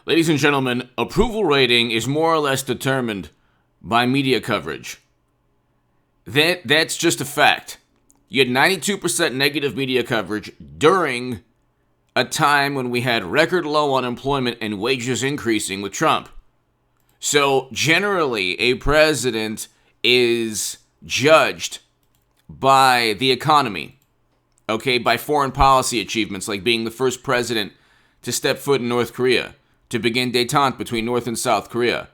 Ladies and gentlemen, approval rating is more or less determined by media coverage. That's just a fact. You had 92% negative media coverage during a time when we had record low unemployment and wages increasing with Trump. So generally, a president is judged by the economy, okay, by foreign policy achievements like being the first president to step foot in North Korea, to begin détente between North and South Korea.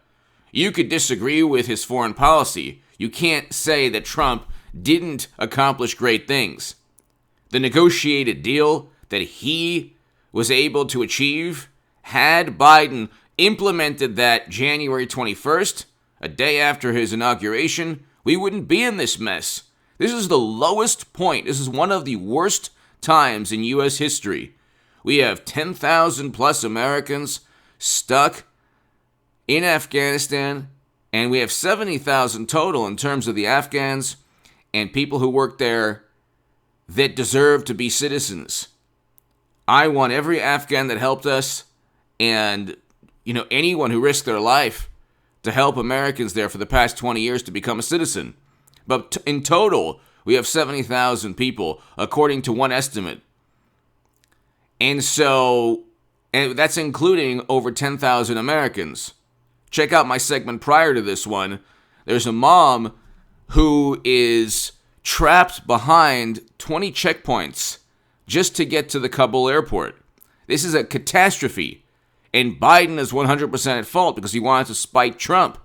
You could disagree with his foreign policy. You can't say that Trump didn't accomplish great things. The negotiated deal that he was able to achieve, had Biden implemented that January 21st, a day after his inauguration, we wouldn't be in this mess. This is the lowest point. This is one of the worst times in U.S. history. We have 10,000 plus Americans stuck in Afghanistan, and we have 70,000 total in terms of the Afghans and people who work there that deserve to be citizens. I want every Afghan that helped us and, anyone who risked their life to help Americans there for the past 20 years to become a citizen. But in total, we have 70,000 people, according to one estimate. And that's including over 10,000 Americans. Check out my segment prior to this one. There's a mom who is trapped behind 20 checkpoints just to get to the Kabul airport. This is a catastrophe. And Biden is 100% at fault because he wanted to spite Trump.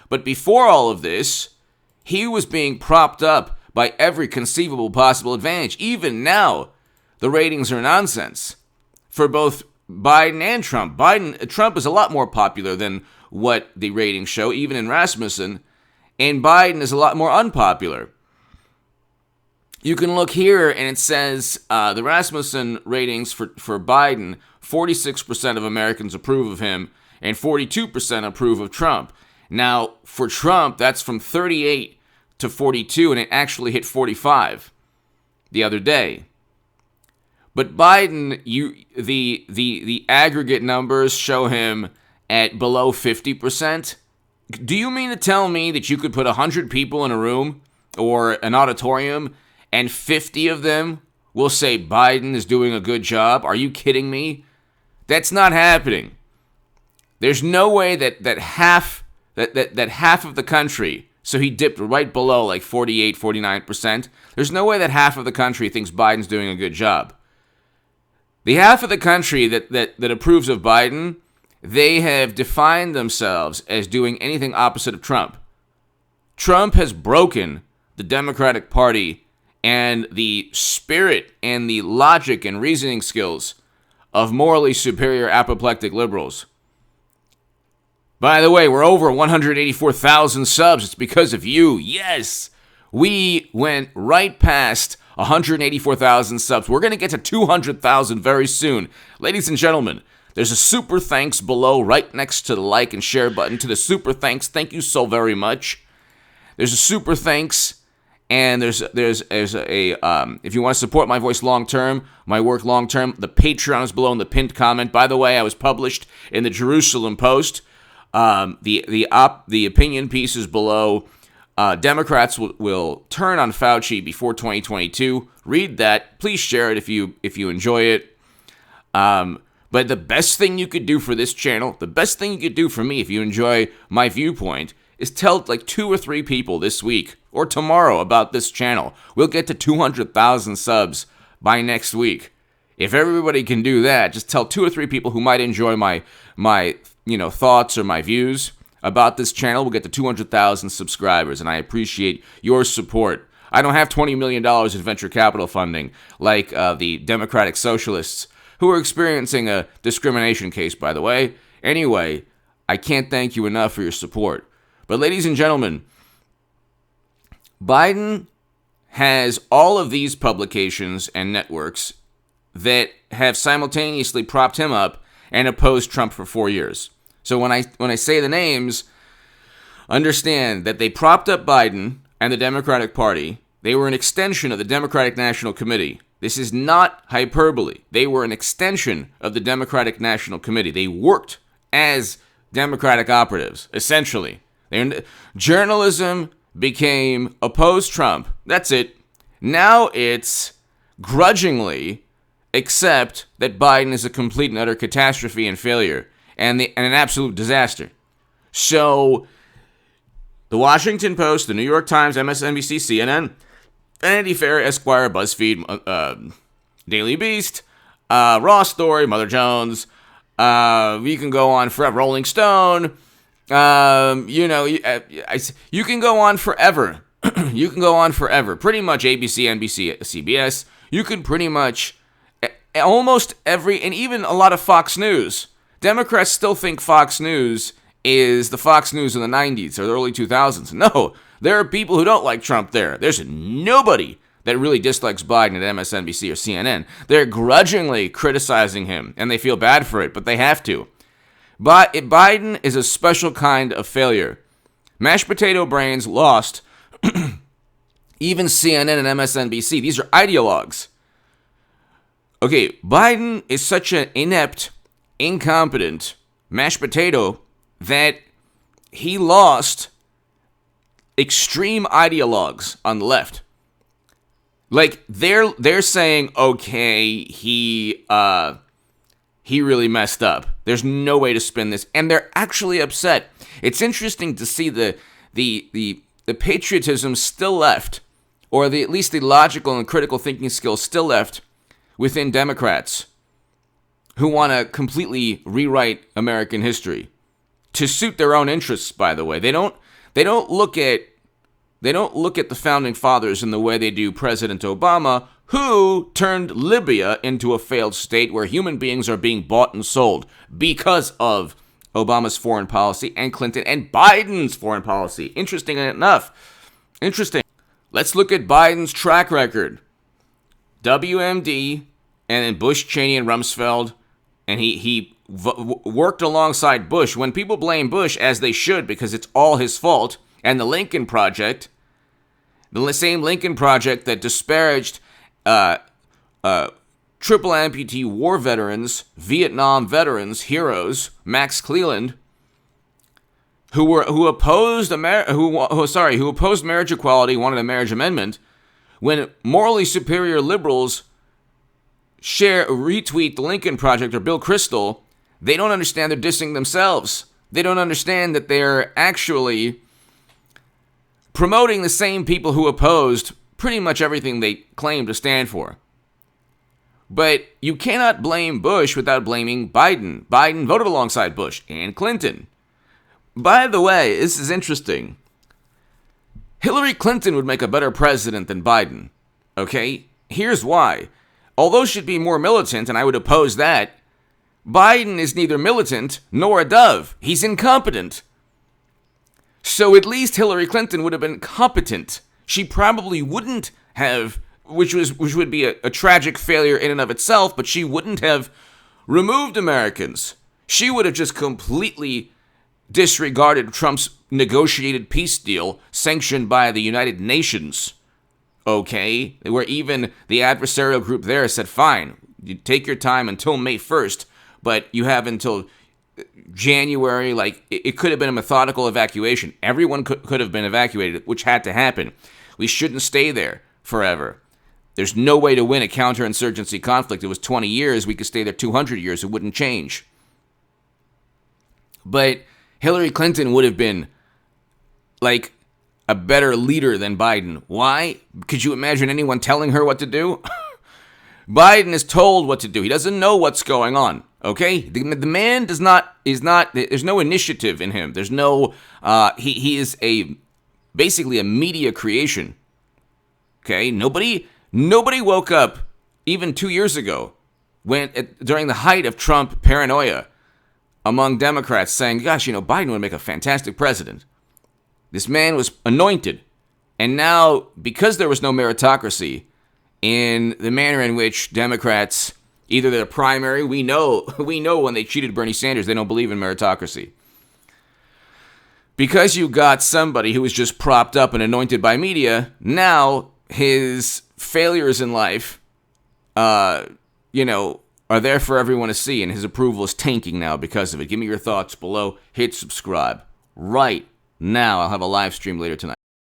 But before all of this, he was being propped up by every conceivable possible advantage. Even now, the ratings are nonsense for both Biden and Trump. Trump is a lot more popular than what the ratings show, even in Rasmussen, and Biden is a lot more unpopular. You can look here, and it says the Rasmussen ratings for Biden, 46% of Americans approve of him, and 42% approve of Trump. Now, for Trump, that's from 38 to 42, and it actually hit 45 the other day. But Biden, the aggregate numbers show him at below 50%. Do you mean to tell me that you could put 100 people in a room or an auditorium and 50 of them will say Biden is doing a good job? Are you kidding me? That's not happening. There's no way that half of the country, so he dipped right below like 48, 49%. There's no way that half of the country thinks Biden's doing a good job. The half of the country that approves of Biden, they have defined themselves as doing anything opposite of Trump. Trump has broken the Democratic Party and the spirit and the logic and reasoning skills of morally superior apoplectic liberals. By the way, we're over 184,000 subs. It's because of you. Yes, we went right past 184,000 subs. We're going to get to 200,000 very soon. Ladies and gentlemen, there's a super thanks below right next to the like and share button. To the super thanks, thank you so very much. There's a super thanks, and there's a if you want to support my voice long term, my work long term, the Patreon is below in the pinned comment. By the way, I was published in the Jerusalem Post. The opinion piece is below. Democrats will turn on Fauci before 2022. Read that. Please share it if you enjoy it. But the best thing you could do for this channel, the best thing you could do for me if you enjoy my viewpoint, is tell like 2 or 3 people this week or tomorrow about this channel. We'll get to 200,000 subs by next week. If everybody can do that, just tell 2 or 3 people who might enjoy my thoughts or my views about this channel. We'll get to 200,000 subscribers, and I appreciate your support. I don't have $20 million in venture capital funding like the Democratic Socialists, who are experiencing a discrimination case, by the way. Anyway, I can't thank you enough for your support. But ladies and gentlemen, Biden has all of these publications and networks that have simultaneously propped him up and opposed Trump for 4 years. So when I say the names, understand that they propped up Biden and the Democratic Party. They were an extension of the Democratic National Committee. This is not hyperbole. They were an extension of the Democratic National Committee. They worked as Democratic operatives, essentially. Journalism became oppose Trump. That's it. Now it's grudgingly accept that Biden is a complete and utter catastrophe and failure and an absolute disaster. So the Washington Post, the New York Times, MSNBC, CNN, Vanity Fair, Esquire, BuzzFeed, Daily Beast, Raw Story, Mother Jones, you can go on forever, Rolling Stone, you can go on forever. You can go on forever. Pretty much ABC, NBC, CBS. You could pretty much almost every, and even a lot of Fox News. Democrats still think Fox News is the Fox News in the 90s or the early 2000s. No, there are people who don't like Trump there. There's nobody that really dislikes Biden at MSNBC or CNN. They're grudgingly criticizing him, and they feel bad for it, but they have to. But Biden is a special kind of failure. Mashed potato brains lost even CNN and MSNBC. These are ideologues. Okay, Biden is such an inept, incompetent mashed potato that he lost extreme ideologues on the left. Like, they're saying, okay, he really messed up. There's no way to spin this. And they're actually upset. It's interesting to see the patriotism still left, or at least the logical and critical thinking skills still left within Democrats who want to completely rewrite American history to suit their own interests, by the way. They don't look at the founding fathers in the way they do President Obama, who turned Libya into a failed state where human beings are being bought and sold because of Obama's foreign policy and Clinton and Biden's foreign policy. Interesting enough. Let's look at Biden's track record. WMD, and then Bush, Cheney, and Rumsfeld, and he worked alongside Bush. When people blame Bush, as they should, because it's all his fault, and the Lincoln Project, the same Lincoln Project that disparaged triple amputee war veterans, Vietnam veterans, heroes, Max Cleland, who opposed marriage equality, wanted a marriage amendment, when morally superior liberals retweet the Lincoln Project or Bill Kristol, they don't understand they're dissing themselves. They don't understand that they're actually promoting the same people who opposed pretty much everything they claim to stand for. But you cannot blame Bush without blaming Biden. Biden voted alongside Bush and Clinton. By the way, this is interesting. Hillary Clinton would make a better president than Biden. Okay? Here's why. Although she'd be more militant, and I would oppose that, Biden is neither militant nor a dove. He's incompetent. So at least Hillary Clinton would have been competent. She probably wouldn't have, which would be a tragic failure in and of itself, but she wouldn't have removed Americans. She would have just completely disregarded Trump's negotiated peace deal sanctioned by the United Nations. Okay? Where even the adversarial group there said, fine, you take your time until May 1st, but you have until January. Like, it could have been a methodical evacuation. Everyone could have been evacuated, which had to happen. We shouldn't stay there forever. There's no way to win a counterinsurgency conflict. It was 20 years. We could stay there 200 years. It wouldn't change. But Hillary Clinton would have been like a better leader than Biden. Why? Could you imagine anyone telling her what to do? Biden is told what to do. He doesn't know what's going on. Okay? The man is not, there's no initiative in him. There's no, he is basically a media creation. Okay? Nobody woke up even 2 years ago during the height of Trump paranoia among Democrats saying, gosh, Biden would make a fantastic president. This man was anointed. And now, because there was no meritocracy in the manner in which Democrats, either their primary, we know when they cheated Bernie Sanders, they don't believe in meritocracy. Because you got somebody who was just propped up and anointed by media, now his failures in life, are are there for everyone to see, and his approval is tanking now because of it. Give me your thoughts below. Hit subscribe right now. I'll have a live stream later tonight.